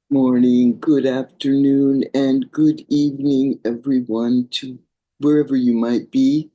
Morning, good afternoon, and good evening, everyone, to wherever you might be.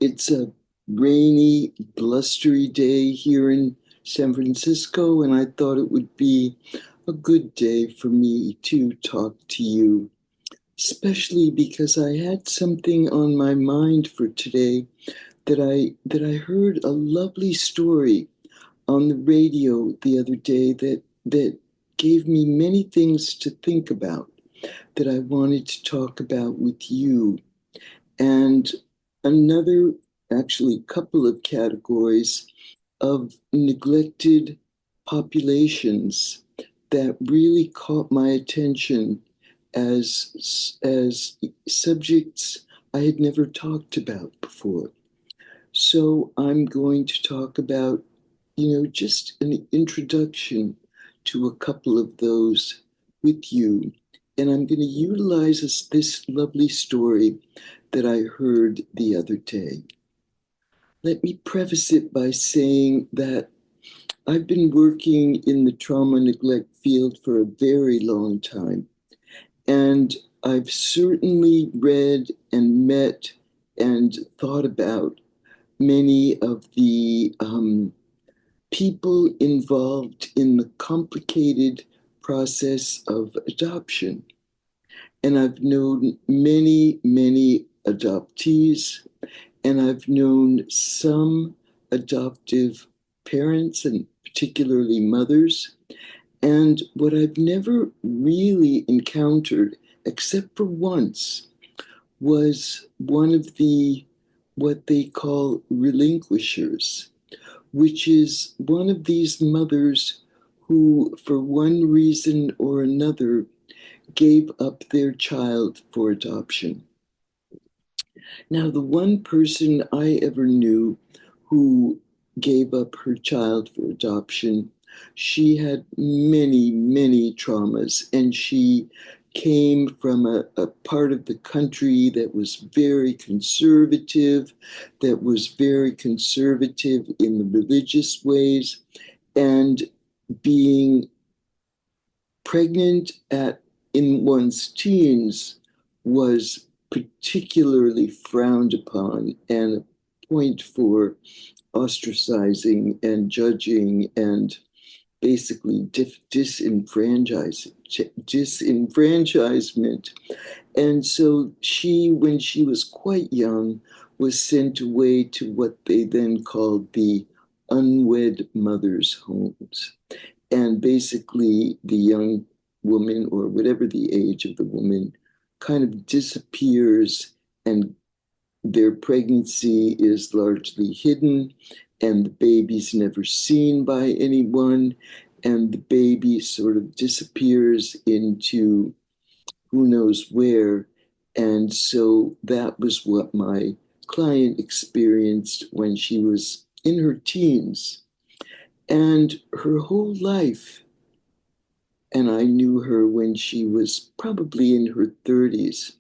It's a rainy, blustery day here in San Francisco, and I thought it would be a good day for me to talk to you, especially because I had something on my mind for today that I heard a lovely story on the radio the other day that gave me many things to think about that I wanted to talk about with you. And another, actually, couple of categories of neglected populations that really caught my attention as subjects I had never talked about before. So I'm going to talk about, just an introduction to a couple of those with you. And I'm going to utilize this lovely story that I heard the other day. Let me preface it by saying that I've been working in the trauma neglect field for a very long time. And I've certainly read and met and thought about many of the people involved in the complicated process of adoption. And I've known many, many adoptees, and I've known some adoptive parents, and particularly mothers. And what I've never really encountered, except for once, was one of the what they call relinquishers, which is one of these mothers who, for one reason or another, gave up their child for adoption. Now, the one person I ever knew who gave up her child for adoption, she had many, many traumas, and she came from a part of the country that was very conservative, in the religious ways, and being pregnant in one's teens was particularly frowned upon and a point for ostracizing and judging and basically disenfranchisement. And so she, when she was quite young, was sent away to what they then called the unwed mothers' homes. And basically, the young woman, or whatever the age of the woman, kind of disappears, and their pregnancy is largely hidden, and the baby's never seen by anyone, and the baby sort of disappears into who knows where. And so that was what my client experienced when she was in her teens. And her whole life, and I knew her when she was probably in her 30s,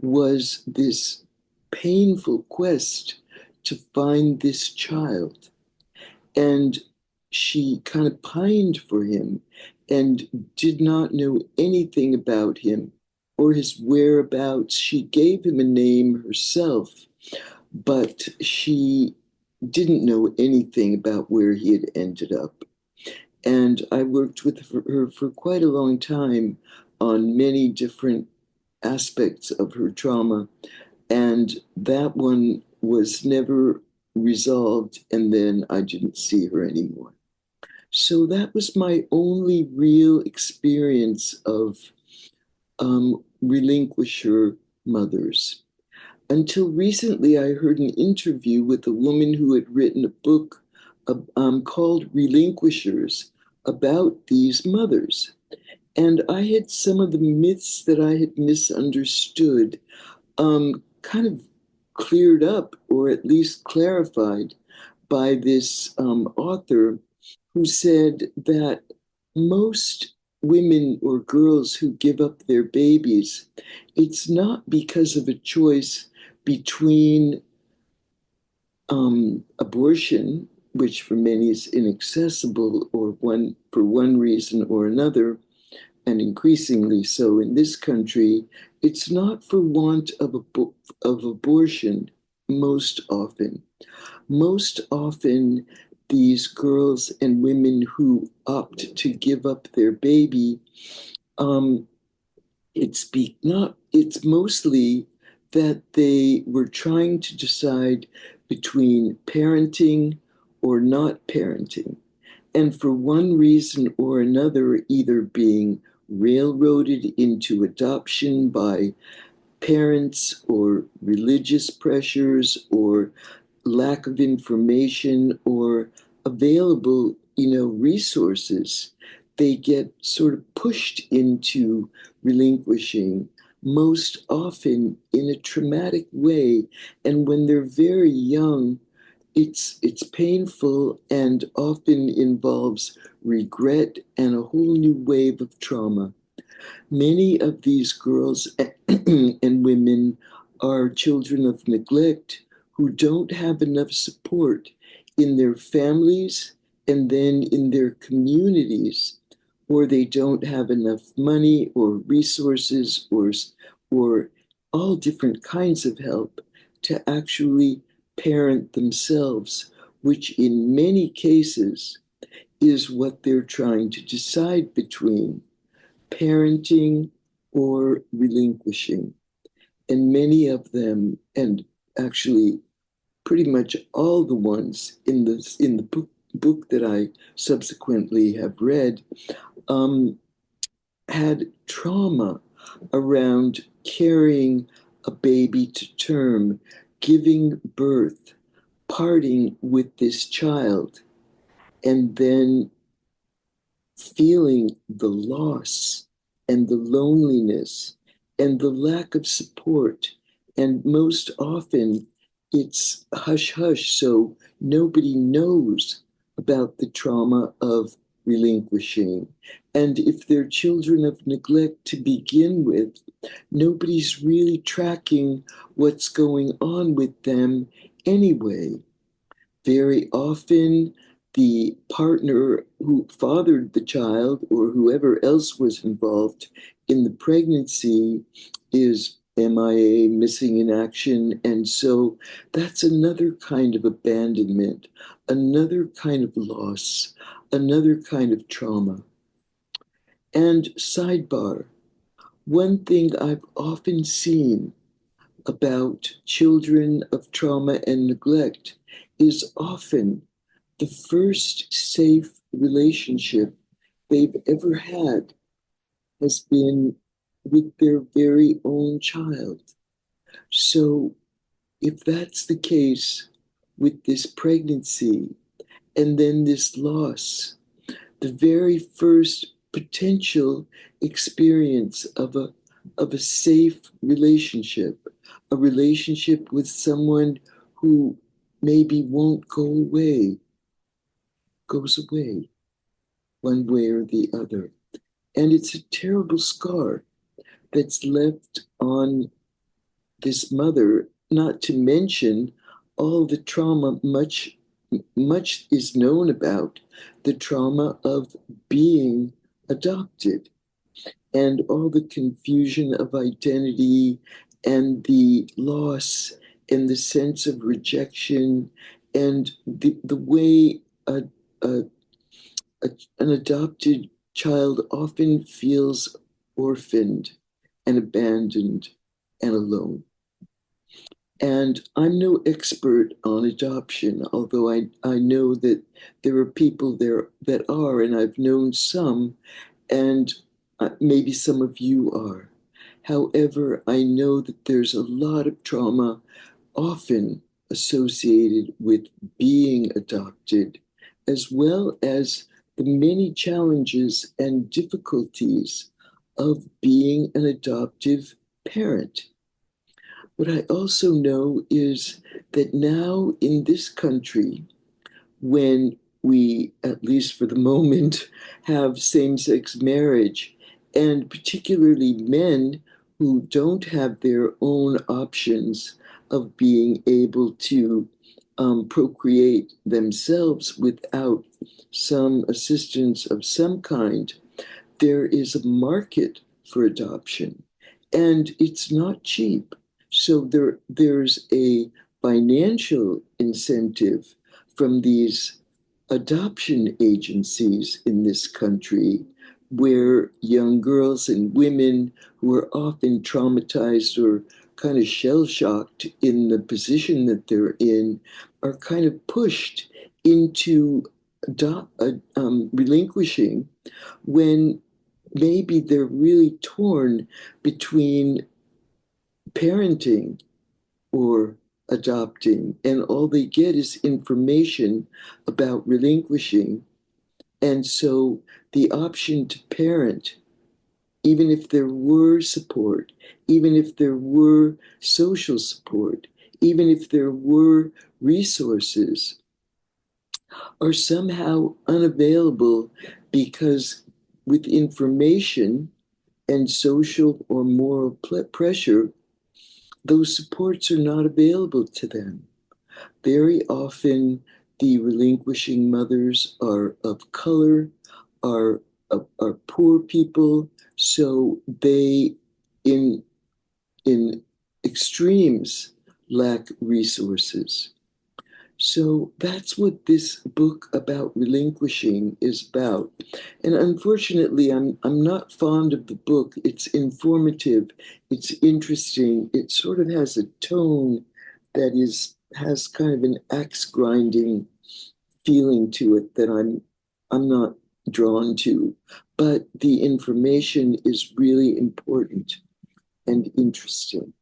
was this painful quest to find this child. And she kind of pined for him and did not know anything about him or his whereabouts. She gave him a name herself, but she didn't know anything about where he had ended up. And I worked with her for quite a long time on many different aspects of her trauma. And that one was never resolved. And then I didn't see her anymore. So that was my only real experience of relinquisher mothers. Until recently, I heard an interview with a woman who had written a book called Relinquishers about these mothers. And I had some of the myths that I had misunderstood kind of cleared up, or at least clarified, by this author who said that most women or girls who give up their babies, it's not because of a choice between abortion, which for many is inaccessible or one for one reason or another, and increasingly so in this country, it's not for want of abortion most often. Most often, these girls and women who opt to give up their baby, um, it's mostly that they were trying to decide between parenting or not parenting. And for one reason or another, either being railroaded into adoption by parents or religious pressures or lack of information or available, resources, they get sort of pushed into relinquishing, most often in a traumatic way. And when they're very young, it's painful and often involves regret and a whole new wave of trauma. Many of these girls and women are children of neglect who don't have enough support in their families and then in their communities, or they don't have enough money or resources or all different kinds of help to actually parent themselves, which in many cases is what they're trying to decide between parenting or relinquishing. And many of them, and actually pretty much all the ones in the book that I subsequently have read, um, had trauma around carrying a baby to term, giving birth, parting with this child, and then feeling the loss and the loneliness and the lack of support. And most often it's hush hush, so nobody knows about the trauma of relinquishing. And if they're children of neglect to begin with, nobody's really tracking what's going on with them anyway. Very often, the partner who fathered the child or whoever else was involved in the pregnancy is MIA, missing in action. And so that's another kind of abandonment, another kind of loss, another kind of trauma. And sidebar, one thing I've often seen about children of trauma and neglect is often the first safe relationship they've ever had has been with their very own child. So, if that's the case with this pregnancy and then this loss, the very first potential experience of a safe relationship, a relationship with someone who maybe won't go away, goes away one way or the other. And it's a terrible scar that's left on this mother, not to mention all the trauma, much is known about the trauma of being adopted and all the confusion of identity and the loss and the sense of rejection and the way a, an adopted child often feels orphaned and abandoned and alone. And I'm no expert on adoption, although I know that there are people there that are, and I've known some, and maybe some of you are. However, I know that there's a lot of trauma often associated with being adopted, as well as the many challenges and difficulties of being an adoptive parent. What I also know is that now in this country, when we, at least for the moment, have same sex marriage, and particularly men who don't have their own options of being able to procreate themselves without some assistance of some kind, there is a market for adoption, and it's not cheap. So there's a financial incentive from these adoption agencies in this country where young girls and women who are often traumatized or kind of shell shocked in the position that they're in are kind of pushed into relinquishing when maybe they're really torn between parenting or adopting, and all they get is information about relinquishing. And so the option to parent, even if there were support, even if there were social support, even if there were resources, are somehow unavailable because with information and social or moral pressure, those supports are not available to them. Very often, the relinquishing mothers are of color, are poor people, so they, in in extremes, lack resources. So that's what this book about relinquishing is about. And unfortunately, I'm not fond of the book. It's informative, it's interesting, it sort of has a tone that has kind of an axe grinding feeling to it that I'm not drawn to. But the information is really important and interesting.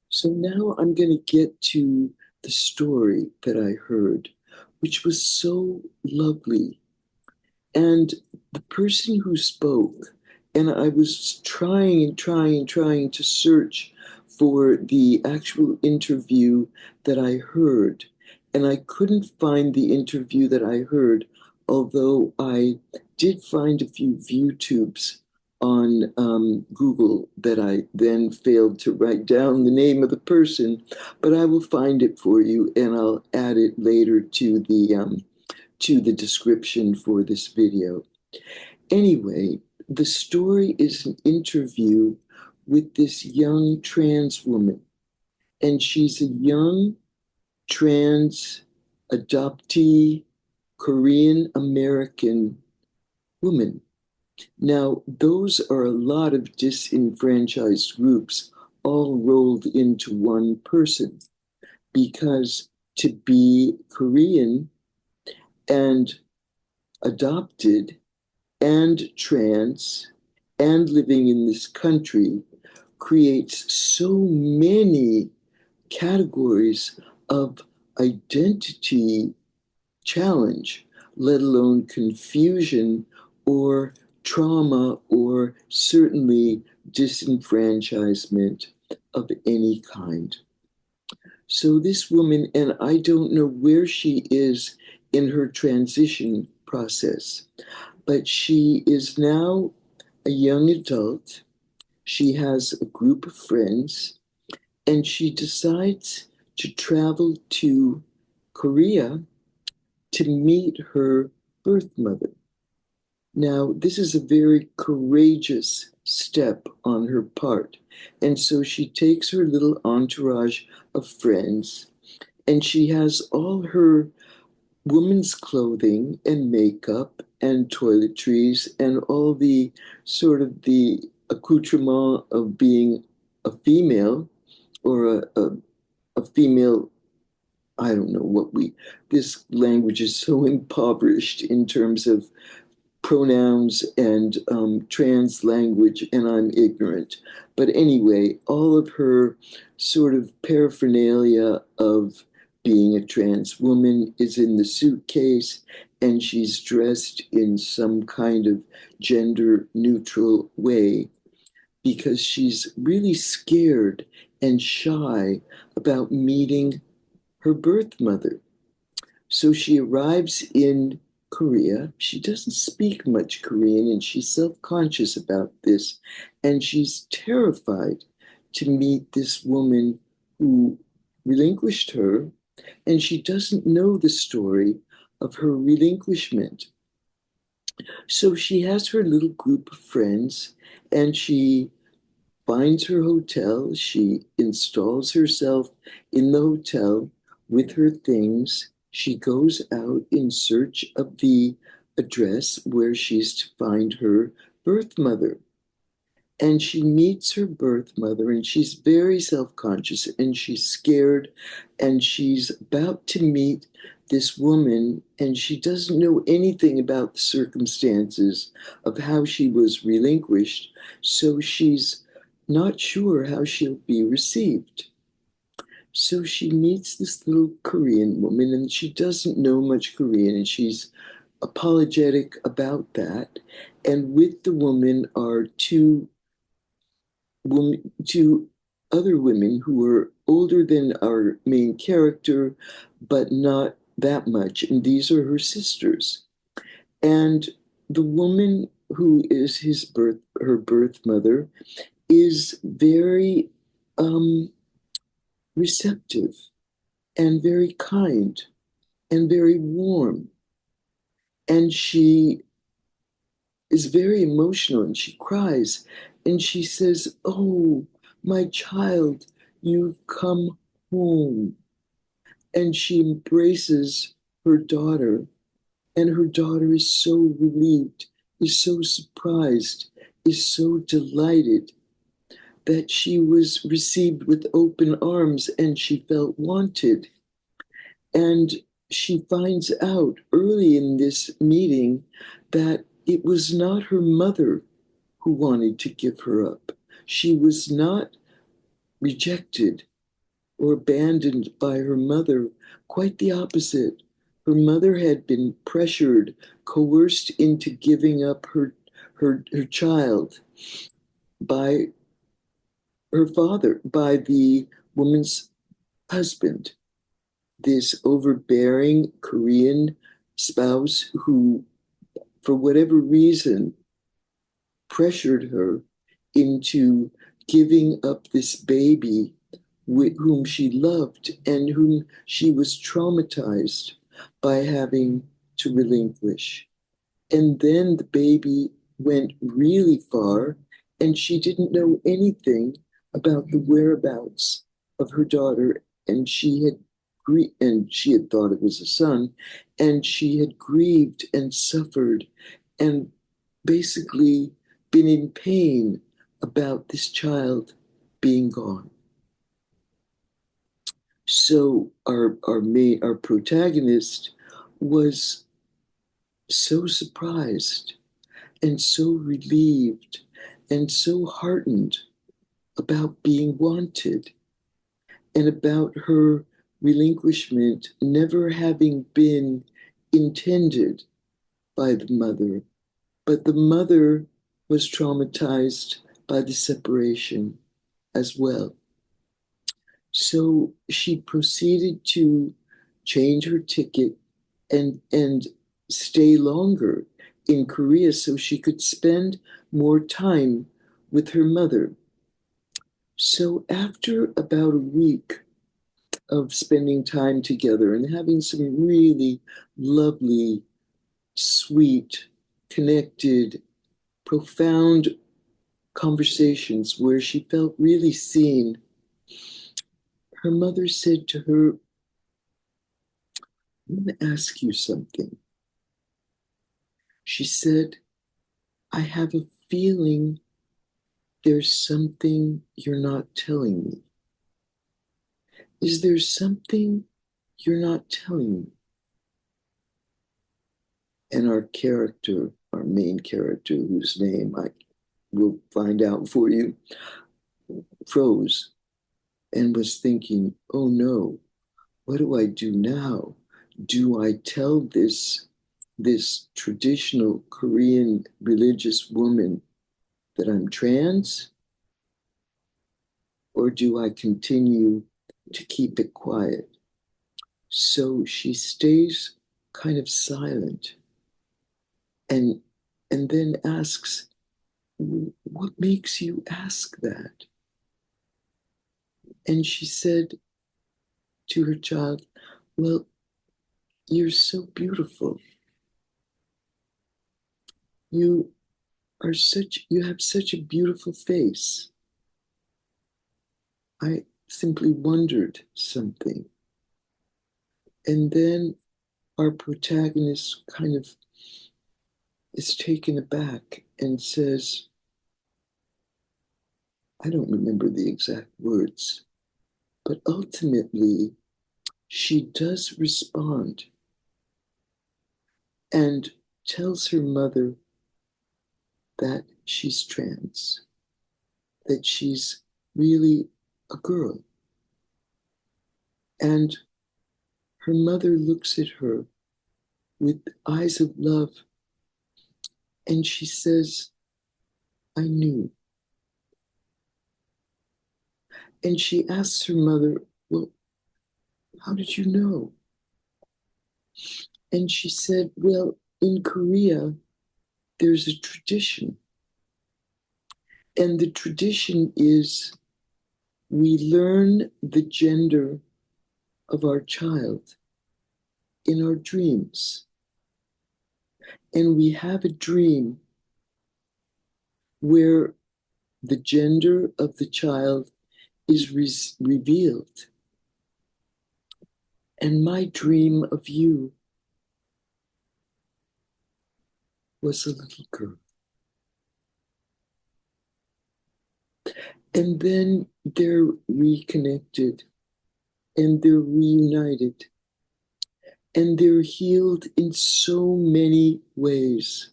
So now I'm going to get to the story that I heard, which was so lovely. And the person who spoke, and I was trying and trying and trying to search for the actual interview that I heard, and I couldn't find the interview that I heard, although I did find a few ViewTubes on Google that I then failed to write down the name of the person, but I will find it for you and I'll add it later to the description for this video. Anyway, the story is an interview with this young trans woman, and she's a young trans adoptee Korean American woman. Now, those are a lot of disenfranchised groups all rolled into one person because to be Korean and adopted and trans and living in this country creates so many categories of identity challenge, let alone confusion or trauma or certainly disenfranchisement of any kind. So this woman, and I don't know where she is in her transition process, but she is now a young adult. She has a group of friends, and she decides to travel to Korea to meet her birth mother. Now, this is a very courageous step on her part. And so she takes her little entourage of friends, and she has all her woman's clothing and makeup and toiletries and all the sort of the accoutrement of being a female or a female. I don't know what this language is so impoverished in terms of pronouns and trans language, and I'm ignorant. But anyway, all of her sort of paraphernalia of being a trans woman is in the suitcase, and she's dressed in some kind of gender neutral way because she's really scared and shy about meeting her birth mother. So she arrives in Korea. She doesn't speak much Korean and she's self conscious about this. And she's terrified to meet this woman who relinquished her and she doesn't know the story of her relinquishment. So she has her little group of friends, and she finds her hotel. She installs herself in the hotel with her things. She goes out in search of the address where she's to find her birth mother. And she meets her birth mother, and she's very self-conscious and she's scared, and she's about to meet this woman, and she doesn't know anything about the circumstances of how she was relinquished, so she's not sure how she'll be received. So she meets this little Korean woman, and she doesn't know much Korean, and she's apologetic about that. And with the woman are two other women who were older than our main character, but not that much. And these are her sisters. And the woman who is her birth mother is very receptive and very kind and very warm. And she is very emotional and she cries and she says, "Oh, my child, you've come home." And she embraces her daughter, and her daughter is so relieved, is so surprised, is so delighted that she was received with open arms and she felt wanted. And she finds out early in this meeting that it was not her mother who wanted to give her up. She was not rejected or abandoned by her mother. Quite the opposite. Her mother had been pressured, coerced into giving up her child by her father, by the woman's husband, this overbearing Korean spouse who, for whatever reason, pressured her into giving up this baby whom she loved and whom she was traumatized by having to relinquish. And then the baby went really far, and she didn't know anything about the whereabouts of her daughter. And she had thought it was a son, and she had grieved and suffered, and basically been in pain about this child being gone. So our protagonist was so surprised and so relieved and so heartened about being wanted and about her relinquishment never having been intended by the mother, but the mother was traumatized by the separation as well. So she proceeded to change her ticket and stay longer in Korea so she could spend more time with her mother. So after about a week of spending time together and having some really lovely, sweet, connected, profound conversations where she felt really seen, her mother said to her, "I'm going to ask you something." She said, "I have a feeling there's something you're not telling me. Is there something you're not telling me?" And our main character, whose name I will find out for you, froze and was thinking, "Oh no, what do I do now? Do I tell this traditional Korean religious woman that I'm trans, or do I continue to keep it quiet?" So she stays kind of silent and then asks, "What makes you ask that?" And she said, to her child, well, you're so beautiful. You you have such a beautiful face. I simply wondered something. And then our protagonist kind of is taken aback and says, I don't remember the exact words, but ultimately she does respond and tells her mother that she's trans, that she's really a girl. And her mother looks at her with eyes of love and she says, I knew. And she asks her mother, well, how did you know? And she said, well, in Korea, there's a tradition. And the tradition is we learn the gender of our child in our dreams. And we have a dream where the gender of the child is revealed. And my dream of you was a little girl. And then they're reconnected and they're reunited and they're healed in so many ways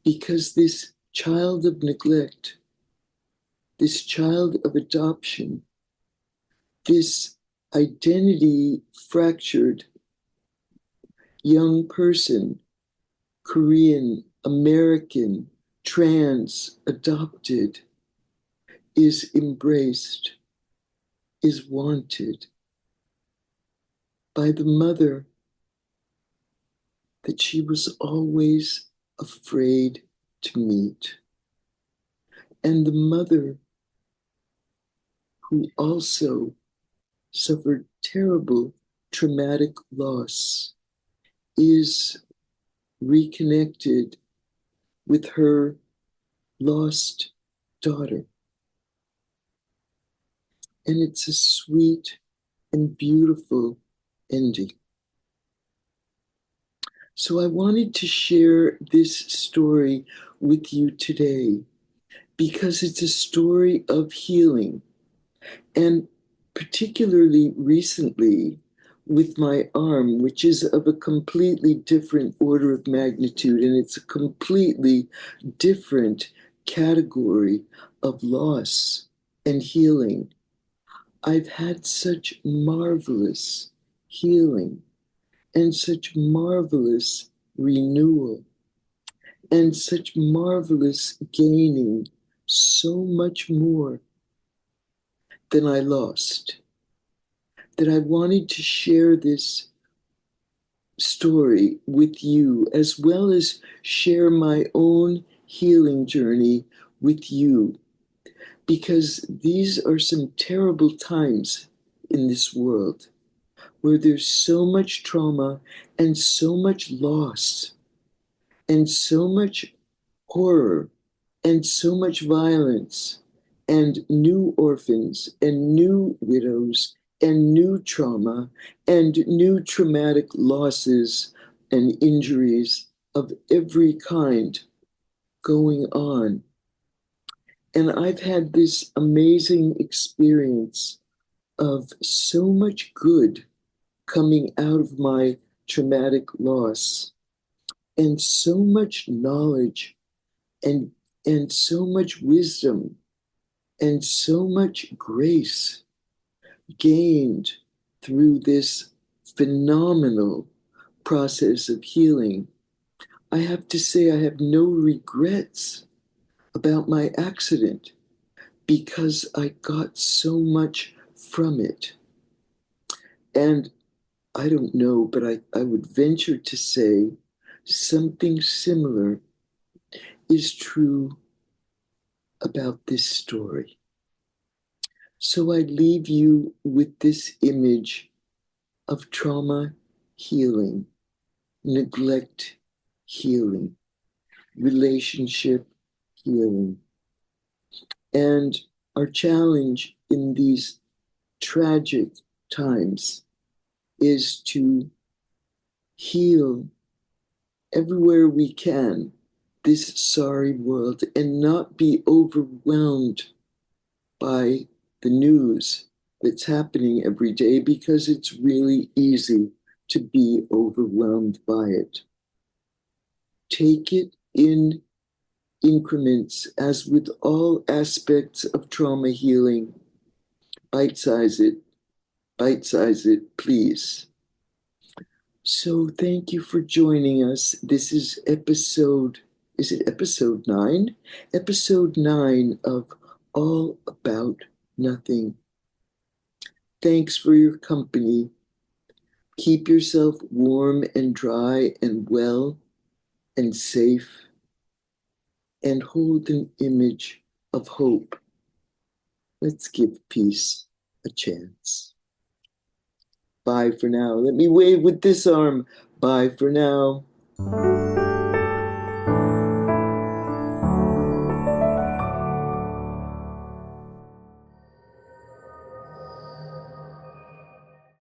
because this child of neglect, this child of adoption, this identity fractured young person, Korean, American, trans, adopted, is embraced, is wanted by the mother that she was always afraid to meet. And the mother who also suffered terrible traumatic loss is reconnected with her lost daughter. And it's a sweet and beautiful ending. So I wanted to share this story with you today because it's a story of healing. And particularly recently with my arm, which is of a completely different order of magnitude, and it's a completely different category of loss and healing. I've had such marvelous healing and such marvelous renewal and such marvelous gaining so much more than I lost, that I wanted to share this story with you, as well as share my own healing journey with you, because these are some terrible times in this world where there's so much trauma and so much loss and so much horror and so much violence and new orphans and new widows and new trauma and new traumatic losses and injuries of every kind going on. And I've had this amazing experience of so much good coming out of my traumatic loss and so much knowledge and so much wisdom and so much grace gained through this phenomenal process of healing. I have to say, I have no regrets about my accident because I got so much from it. And I don't know, but I would venture to say something similar is true about this story. So I leave you with this image of trauma healing, neglect healing, relationship healing. And our challenge in these tragic times is to heal everywhere we can this sorry world and not be overwhelmed by the news that's happening every day, because it's really easy to be overwhelmed by it. Take it in increments, as with all aspects of trauma healing. Bite size it, please. So thank you for joining us. This is it episode 9? Episode 9 of All About Nothing. Thanks for your company. Keep yourself warm and dry and well and safe, and hold an image of hope. Let's give peace a chance. Bye for now. Let me wave with this arm. Bye for now.